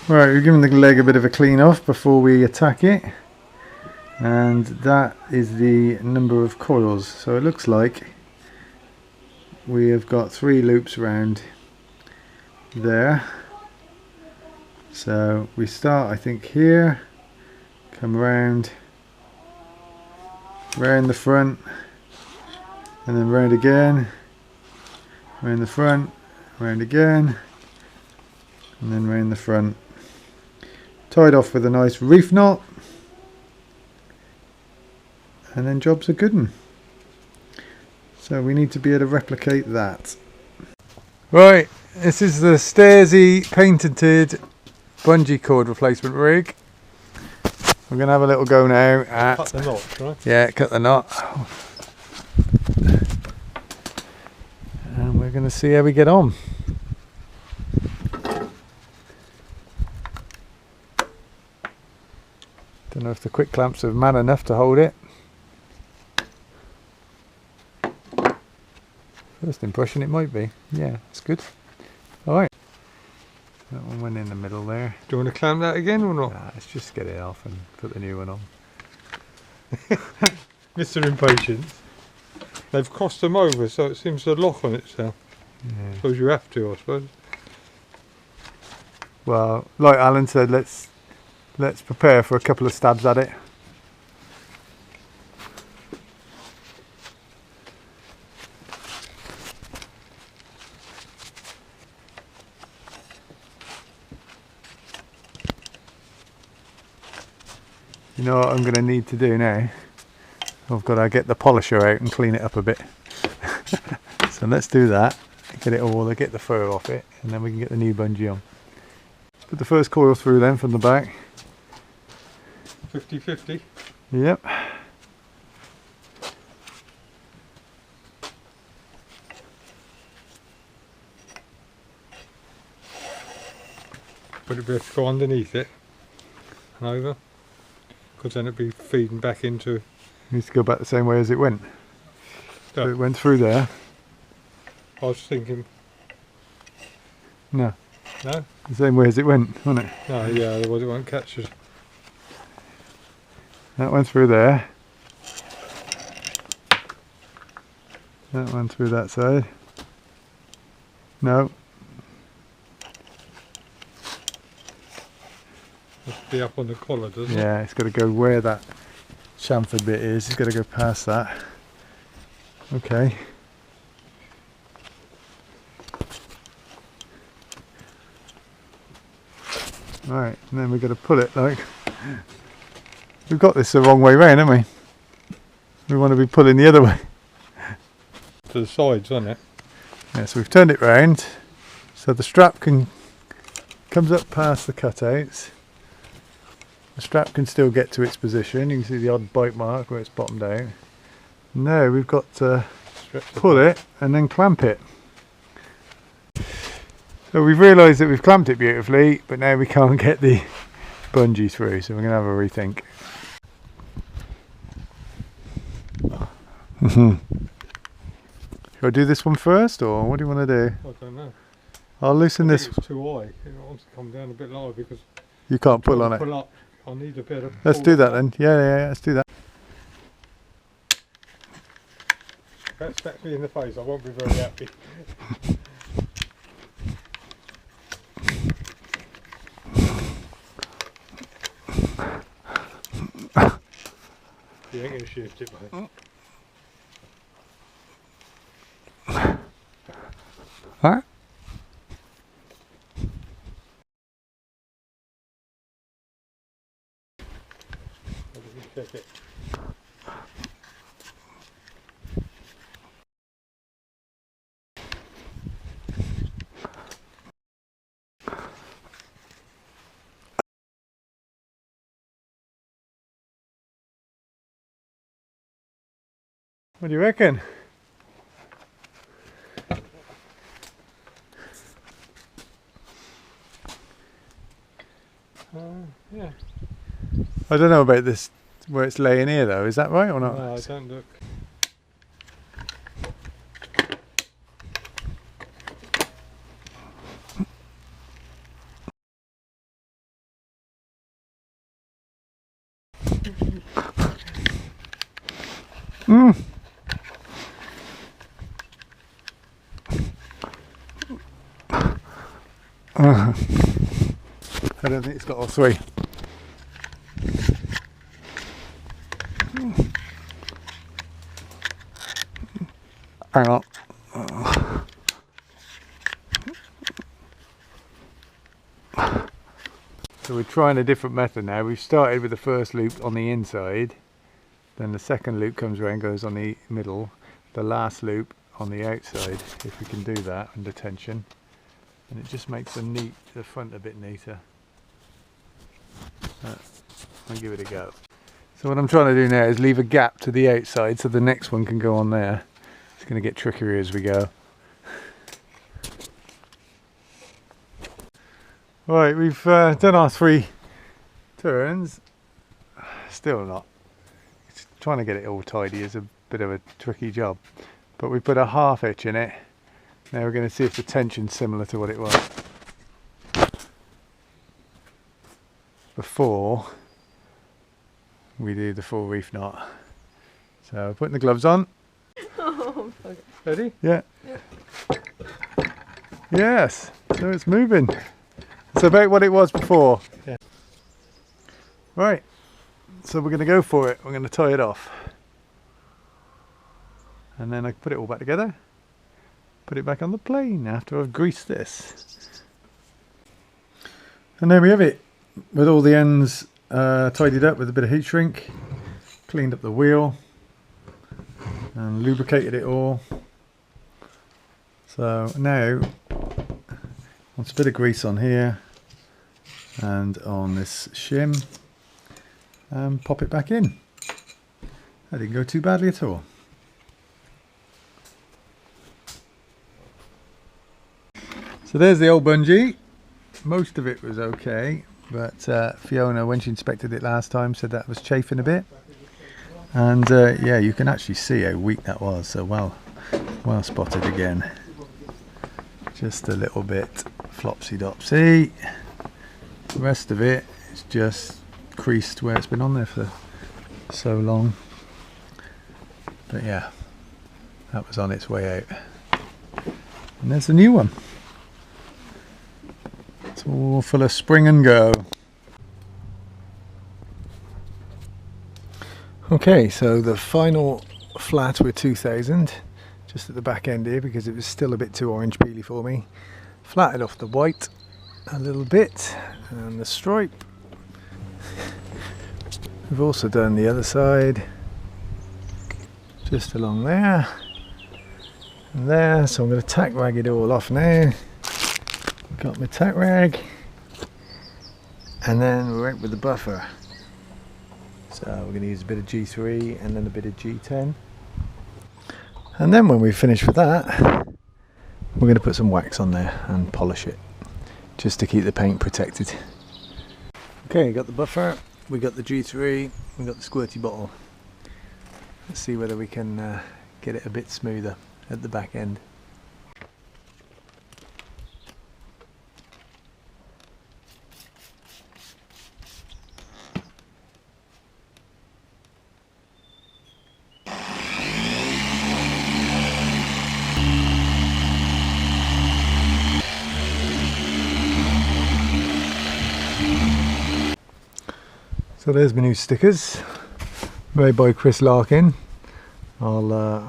Right, we're giving the leg a bit of a clean off before we attack it, and that is the number of coils. So it looks like we have got 3 loops around there. So we start, I think, here, come around the front, and then round again, round the front, round again, and then round the front. Tied off with a nice reef knot, and then job's a good one. So we need to be able to replicate that. Right, this is the Stairsy patented bungee cord replacement rig. We're going to have a little go now at... Cut the knot, right? Yeah, cut the knot. And we're going to see how we get on. Don't know if the quick clamps are man enough to hold it. First impression, it might be. Yeah, it's good. Alright. That one went in the middle there. Do you want to clamp that again or not? Nah, let's just get it off and put the new one on. Mr. Impatience. They've crossed them over, so it seems to lock on itself. Yeah. I suppose you have to, I suppose. Well, like Alan said, let's prepare for a couple of stabs at it. You know what I'm going to need to do now? I've got to get the polisher out and clean it up a bit. So let's do that. Get it all, get the fur off it, and then we can get the new bungee on. Put the first coil through then from the back. 50-50. Yep. Would it be able to go underneath it and over? Because then it'd be feeding back into... It needs to go back the same way as it went. So it went through there. I was thinking... No. No? The same way as it went, wasn't it? No, yeah, otherwise it won't catch us. That went through there. That one through that side. No. Must be up on the collar, doesn't it? Yeah, it's got to go where that chamfered bit is. It's got to go past that. Okay. Right, and then we've got to pull it like... We've got this the wrong way round, haven't we? We want to be pulling the other way. To the sides, isn't it? Yeah, so we've turned it round so the strap comes up past the cutouts. The strap can still get to its position. You can see the odd bite mark where it's bottomed out. Now we've got to pull it and then clamp it. So we've realised that we've clamped it beautifully, but now we can't get the bungee through, so we're going to have a rethink. Shall I do this one first, or what do you want to do? I don't know. I'll loosen this. It's too high. It wants to come down a bit lower because... You can't pull on it. Pull up. I need a bit of... Let's do that then. Yeah, let's do that. If that smacks me in the face, I won't be very happy. You ain't going to shift it, mate. Alright. Check it. What do you reckon? Yeah. I don't know about this, where it's laying here though, is that right or not? No, I don't look. Mm. I don't think it's got all three. Hang on. So we're trying a different method now. We've started with the first loop on the inside, then the second loop comes around, goes on the middle, the last loop on the outside, if we can do that under tension, and it just makes the front a bit neater. I'll give it a go. So what I'm trying to do now is leave a gap to the outside so the next one can go on there. It's going to get trickier as we go. Right, we've done our 3 turns. Still not. Trying to get it all tidy is a bit of a tricky job. But we put a half hitch in it. Now we're going to see if the tension's similar to what it was before we do the full reef knot. So putting the gloves on. Oh, fuck. Ready? Yeah. Yes, so it's moving. It's about what it was before. Yeah. Right, so we're going to go for it. We're going to tie it off. And then I put it all back together. Put it back on the plane after I've greased this. And there we have it. With all the ends tidied up with a bit of heat shrink. Cleaned up the wheel. And lubricated it all. So now, once a bit of grease on here and on this shim, and pop it back in. That didn't go too badly at all. So there's the old bungee. Most of it was okay, but Fiona, when she inspected it last time, said that was chafing a bit. And yeah, you can actually see how weak that was, so well spotted again. Just a little bit flopsy-dopsy. The rest of it is just creased where it's been on there for so long. But yeah, that was on its way out. And there's the new one. It's all full of spring and go. Okay, so the final flat with 2000, just at the back end here because it was still a bit too orange peely for me. Flatted off the white a little bit and the stripe. We've also done the other side, just along there and there, so I'm going to tack rag it all off now. Got my tack rag, and then we're out with the buffer. So we're going to use a bit of G3 and then a bit of G10. And then when we finish with that, we're going to put some wax on there and polish it, just to keep the paint protected. Okay, got the buffer, we got the G3, we got the squirty bottle. Let's see whether we can get it a bit smoother at the back end. So there's my new stickers, made by Chris Larkin. I'll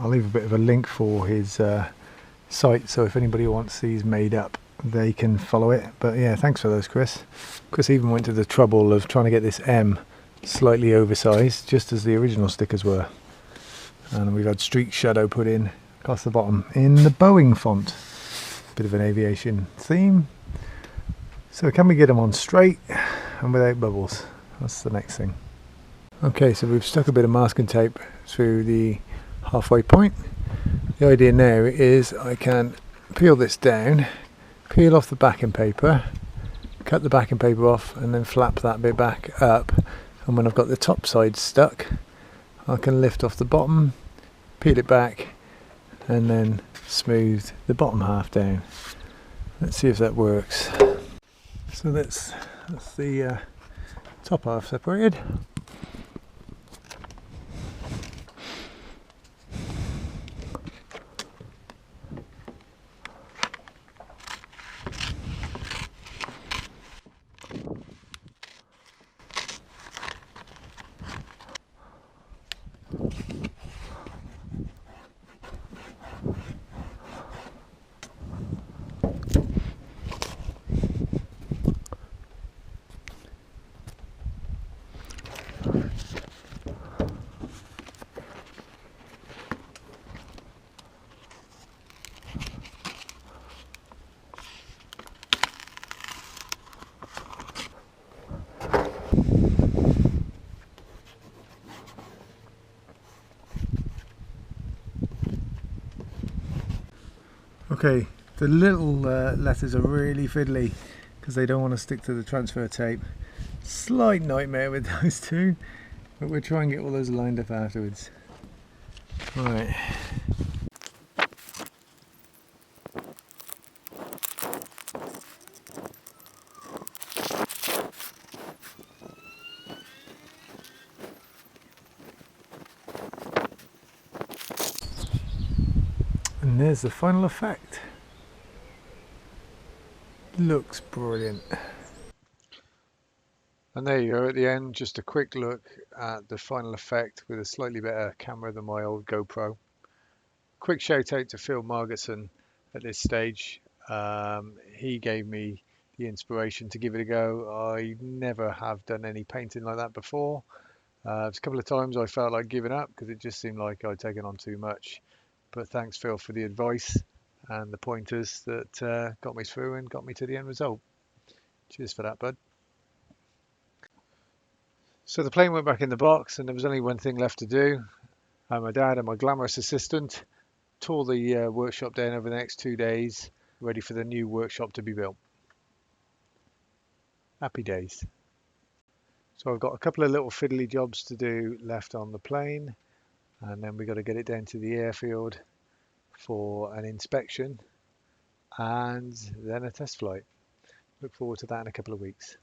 leave a bit of a link for his site, so if anybody wants these made up, they can follow it. But yeah, thanks for those, Chris. Chris even went to the trouble of trying to get this M slightly oversized, just as the original stickers were. And we've had streak shadow put in across the bottom in the Boeing font. Bit of an aviation theme. So can we get them on straight and without bubbles? That's the next thing. Okay, so we've stuck a bit of masking tape through the halfway point. The idea now is I can peel this down, peel off the backing paper, cut the backing paper off and then flap that bit back up, and when I've got the top side stuck I can lift off the bottom, peel it back and then smooth the bottom half down. Let's see if that works. So that's the top half separated. Okay, the little letters are really fiddly because they don't want to stick to the transfer tape. Slight nightmare with those two, but we'll try and get all those lined up afterwards. Right. And there's the final effect. Looks brilliant. And there you go at the end, just a quick look at the final effect with a slightly better camera than my old GoPro. Quick shout out to Phil Margetson at this stage. He gave me the inspiration to give it a go. I never have done any painting like that before. There's a couple of times I felt like giving up because it just seemed like I'd taken on too much. But thanks Phil for the advice and the pointers that got me through and got me to the end result. Cheers for that, bud. So the plane went back in the box and there was only one thing left to do. My dad and my glamorous assistant tore the workshop down over the next 2 days, ready for the new workshop to be built. Happy days. So I've got a couple of little fiddly jobs to do left on the plane, and then we've got to get it down to the airfield for an inspection and then a test flight. Look forward to that in a couple of weeks.